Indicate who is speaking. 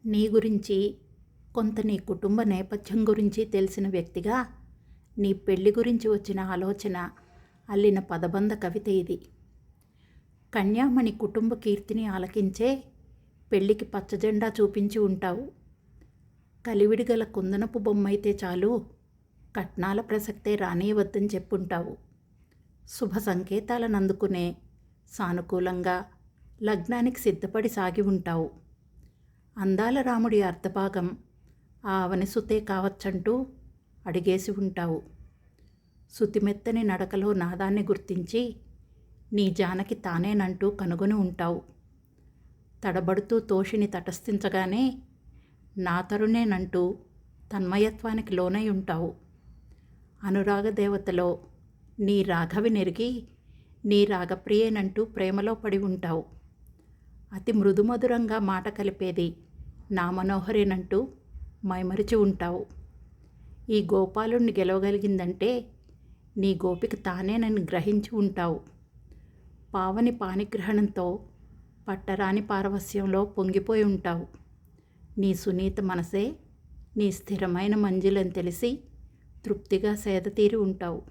Speaker 1: నీ గురించి, కొంత నీ కుటుంబ నేపథ్యం గురించి తెలిసిన వ్యక్తిగా నీ పెళ్లి గురించి వచ్చిన ఆలోచన అల్లిన పదబంధ కవిత ఇది. కన్యామణి కుటుంబ కీర్తిని ఆలకించే పెళ్లికి పచ్చజెండా చూపించి ఉంటావు. కలివిడిగల కుందనపు బొమ్మైతే చాలు, కట్నాల ప్రసక్తే రానియవద్దని చెప్పుంటావు. శుభ సంకేతాలను అందుకునే సానుకూలంగా లగ్నానికి సిద్ధపడి సాగి ఉంటావు. అందాల రాముడి అర్ధభాగం ఆ అవనిసుతే కావచ్చంటూ అడిగేసి ఉంటావు. శుతిమెత్తని నడకలో నాదాన్ని గుర్తించి నీ జానకి తానేనంటూ కనుగొని ఉంటావు. తడబడుతూ తోషిని తటస్థించగానే నా తరుణేనంటూ తన్మయత్వానికి లోనై ఉంటావు. అనురాగ దేవతలో నీ రాఘవి నెరిగి నీ రాగప్రియేనంటూ ప్రేమలో పడి ఉంటావు. అతి మృదుమధురంగా మాట కలిపేది నా మనోహరేనంటూ మైమరిచి ఉంటావు. ఈ గోపాలుణ్ణి గెలవగలిగిందంటే నీ గోపిక తానేనని గ్రహించి ఉంటావు. పావని పాణిగ్రహణంతో పట్టరాని పారవస్యంలో పొంగిపోయి ఉంటావు. నీ సునీత మనసే నీ స్థిరమైన మంజిలని తెలిసి తృప్తిగా సేద తీరి ఉంటావు.